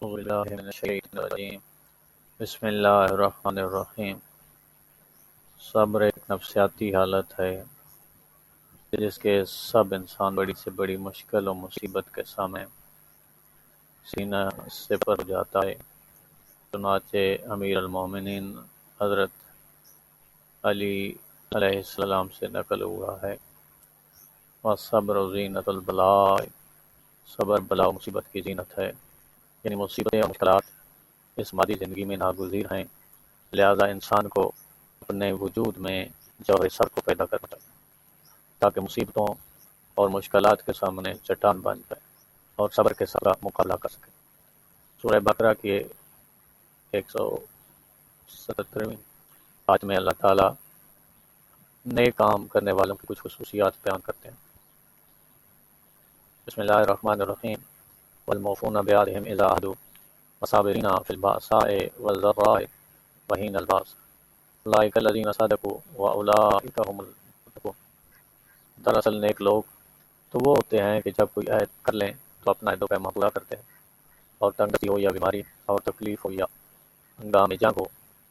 أعوذ بالله من الشیطان الرجیم بسم اللہ الرحمن الرحیم۔ صبر ایک نفسیاتی حالت ہے جس کے سب انسان بڑی سے بڑی مشکل و مصیبت کے سامنے سینہ سپر ہو جاتا ہے۔ چنانچہ امیر المومنین حضرت علی علیہ السلام سے نقل ہوا ہے، وَالصَّبْرُ زِینَةُ الْبَلَاءِ، صبر بلا و مصیبت کی زینت ہے، یعنی مصیبتیں اور مشکلات اس مادی زندگی میں ناگزیر ہیں، لہذا انسان کو اپنے وجود میں جوہر صبر کو پیدا کرنا چاہیے تاکہ مصیبتوں اور مشکلات کے سامنے چٹان بن جائے اور صبر کے ساتھ مقابلہ کر سکے۔ سورہ بقرہ کی 177ویں آیت میں اللہ تعالیٰ نئے کام کرنے والوں کی کچھ خصوصیات بیان کرتے ہیں۔ بسم اللہ الرحمن الرحیم، والموفون بعہدہم اذا عاہدوا والصابرین فی البأساء والضراء وحین الباس اولئک الذین صدقوا واولئک هم المتقون۔ دراصل نیک لوگ تو وہ ہوتے ہیں کہ جب کوئی عہد کر لیں تو اپنا عہد و پیمان پورا کرتے ہیں، اور تنگدستی ہو یا بیماری اور تکلیف ہو یا ہنگام جنگ ہو،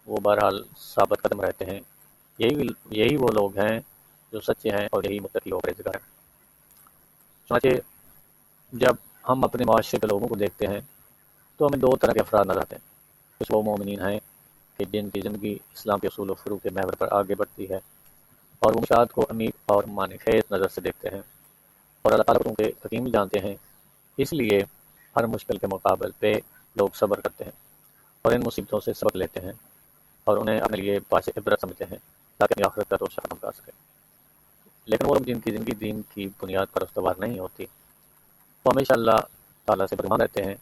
وہ بہرحال ثابت قدم رہتے ہیں۔ یہی وہ لوگ ہیں جو سچے ہیں اور یہی متقی و پرہیزگار ہیں۔ چنانچہ جب ہم اپنے معاشرے کے لوگوں کو دیکھتے ہیں تو ہمیں دو طرح کے افراد نظر آتے ہیں۔ کچھ وہ مومنین ہیں کہ جن کی زندگی اسلام کے اصول و فروع کے محور پر آگے بڑھتی ہے اور وہ مشاہد کو عمیق اور معنی خیز نظر سے دیکھتے ہیں اور اللہ تعالیٰ کو ان کے حکیم جانتے ہیں، اس لیے ہر مشکل کے مقابل پہ لوگ صبر کرتے ہیں اور ان مصیبتوں سے سبق لیتے ہیں اور انہیں اپنے لیے باعث عبرت سمجھتے ہیں تاکہ اپنی آخرت کا توشہ ختم کر سکیں۔ لیکن وہ لوگ جن کی زندگی دین کی بنیاد پر استوار نہیں ہوتی، وہ ہمیشہ اللہ تعالیٰ سے بدگمان رہتے ہیں،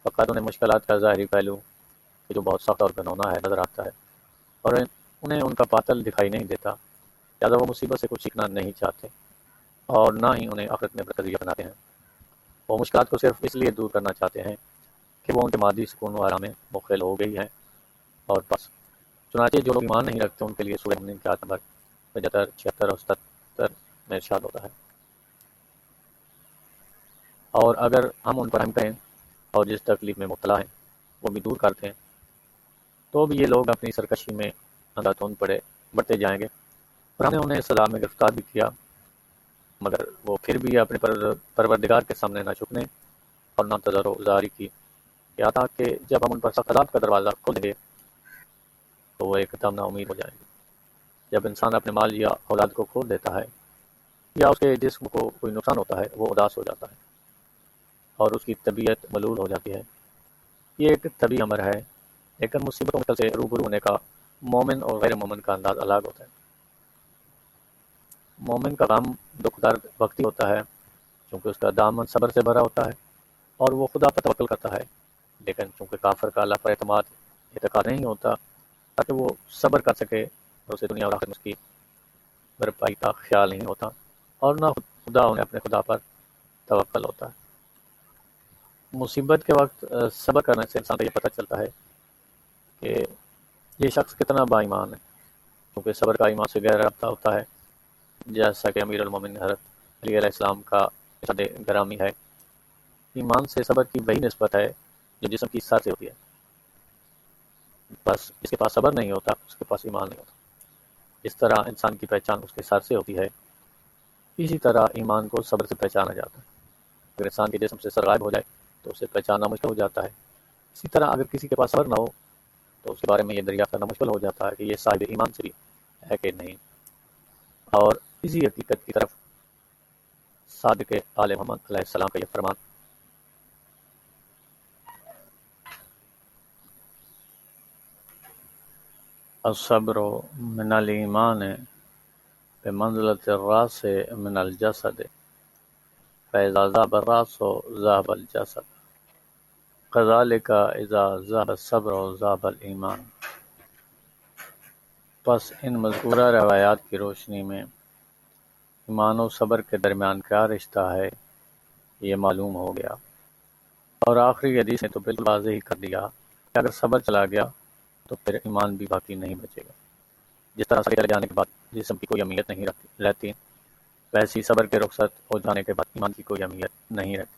فقط انہیں مشکلات کا ظاہری پہلو کہ جو بہت سخت اور گھنونا ہے نظر آتا ہے اور انہیں ان کا باطل دکھائی نہیں دیتا، لہٰذا وہ مصیبت سے کچھ سیکھنا نہیں چاہتے اور نہ ہی انہیں آخرت میں برکت بناتے ہیں۔ وہ مشکلات کو صرف اس لیے دور کرنا چاہتے ہیں کہ وہ ان کے مادی سکون و آرام میں مخل ہو گئی ہیں اور بس۔ چنانچہ جو لوگ ایمان نہیں رکھتے ان کے لیے سورہ مومنین کی آیت نمبر 75، 76 اور 77 میں ارشاد ہوتا ہے، اور اگر ہم ان پر رحم کریں اور جس تکلیف میں مبتلا ہیں وہ بھی دور کرتے ہیں تو بھی یہ لوگ اپنی سرکشی میں اندھاتون بڑھتے جائیں گے، اور ہم نے انہیں سزا میں گرفتار بھی کیا، مگر وہ پھر بھی اپنے پروردگار کے سامنے نہ جھکنے اور نہ تضرع کی، یہاں تک کہ جب ہم ان پر سخت عذاب کا دروازہ کھول دیں گے تو وہ ایک دم نا امید ہو جائیں گے۔ جب انسان اپنے مال یا اولاد کو کھو دیتا ہے یا اس کے جسم کو کوئی نقصان ہوتا ہے، وہ اداس ہو جاتا ہے اور اس کی طبیعت ملول ہو جاتی ہے۔ یہ ایک طبیعی امر ہے، لیکن مصیبت و مشکل سے روبرو ہونے کا مومن اور غیر مومن کا انداز الگ ہوتا ہے۔ مومن کا غم، دکھ، درد وقتی ہوتا ہے چونکہ اس کا دامن صبر سے بھرا ہوتا ہے اور وہ خدا پر توکل کرتا ہے، لیکن چونکہ کافر کا اللہ پر اعتقاد نہیں ہوتا تاکہ وہ صبر کر سکے اور اسے دنیا اور آخرت میں اس کی بھرپائی کا خیال نہیں ہوتا، اور نہ خدا انہیں اپنے خدا پر توکل ہوتا ہے۔ مصیبت کے وقت صبر کرنے سے انسان کو یہ پتہ چلتا ہے کہ یہ شخص کتنا با ایمان ہے، کیونکہ صبر کا ایمان سے گہرا رابطہ ہوتا ہے، جیسا کہ امیر المومنین حضرت علی علیہ السلام کا ارشاد گرامی ہے، ایمان سے صبر کی وہی نسبت ہے جو جسم کی سر سے ہوتی ہے، بس جس کے پاس صبر نہیں ہوتا اس کے پاس ایمان نہیں ہوتا۔ اس طرح انسان کی پہچان اس کے سر سے ہوتی ہے، اسی طرح ایمان کو صبر سے پہچانا جاتا ہے۔ اگر انسان کے جسم سے سر غائب ہو جائے تو اسے پہچاننا مشکل ہو جاتا ہے، اسی طرح اگر کسی کے پاس صبر نہ ہو تو اس کے بارے میں یہ دریافت کرنا مشکل ہو جاتا ہے کہ یہ صاحب ایمان سے بھی ہے کہ نہیں۔ اور اسی حقیقت کی طرف صادق آل محمد علیہ السلام کا یہ فرمان الصبر من الایمان بمنزلۃ الراس من الجسد فاذا ذهب الراس ذهب الجسد كذلك اذا ذهب الصبر ذهب الایمان۔ پس ان مذکورہ روایات کی روشنی میں ایمان و صبر کے درمیان کیا رشتہ ہے یہ معلوم ہو گیا، اور آخری حدیث نے تو بالکل واضح ہی کر دیا کہ اگر صبر چلا گیا تو پھر ایمان بھی باقی نہیں بچے گا۔ جس طرح سارے چلے جانے کے بعد جسم کی کوئی اہمیت نہیں رہتی، ویسی صبر کے رخصت ہو جانے کے بعد ایمان کی کوئی اہمیت نہیں رہتی،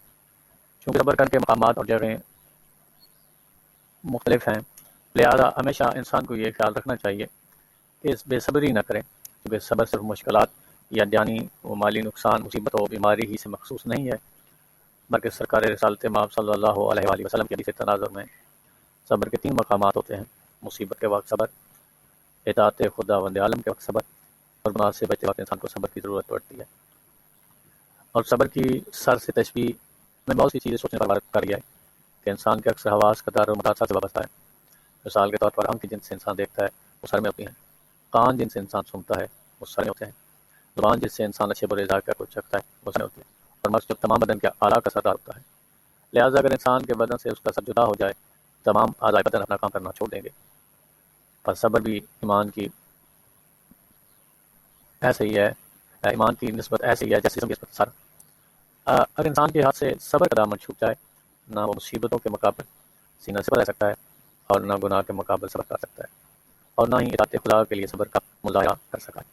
چونکہ صبر کر کے مقامات اور جگہیں مختلف ہیں، لہذا ہمیشہ انسان کو یہ خیال رکھنا چاہیے کہ اس بے صبری نہ کریں، کیونکہ صبر صرف مشکلات یا جانی و مالی نقصان، مصیبت و بیماری ہی سے مخصوص نہیں ہے، بلکہ سرکار رسالت مآب صلی اللہ علیہ وآلہ وسلم کے حدیث تناظر میں صبر کے 3 مقامات ہوتے ہیں: مصیبت کے وقت صبر، اطاعت خداوند عالم کے وقت صبر، اور گناہ سے بچتے وقت انسان کو صبر کی ضرورت پڑتی ہے۔ اور صبر کی سر سے تشبیہ میں بہت سی چیزیں سوچنے پر غور کر گیا ہے کہ انسان کے اکثر حواس کا دار و مدار سر سے وابستہ ہے۔ مثال کے طور پر آنکھ جن سے انسان دیکھتا ہے وہ سر میں ہوتی ہیں، کان جن سے انسان سنتا ہے وہ سر میں ہوتے ہیں، زبان جس سے انسان اچھے برے ذائقہ کو چکھتا ہے وہ سر میں ہوتی ہے، اور مغز جو تمام بدن کے اعلیٰ کا سردار ہوتا ہے۔ لہٰذا اگر انسان کے بدن سے اس کا سر جدا ہو جائے تمام اعضائے بدن اپنا کام کرنا چھوڑ دیں گے۔ پر صبر بھی ایمان کی نسبت ایسے ہی ہے جیسے جسم کی نسبت سر۔ اگر انسان کے ہاتھ سے صبر کا دامن چھوٹ جائے، نہ وہ مصیبتوں کے مقابل سینہ صبر رہ سکتا ہے، اور نہ گناہ کے مقابل صبر کر سکتا ہے، اور نہ ہی اطاعت خدا کے لیے صبر کا مظاہرہ کر سکتا ہے۔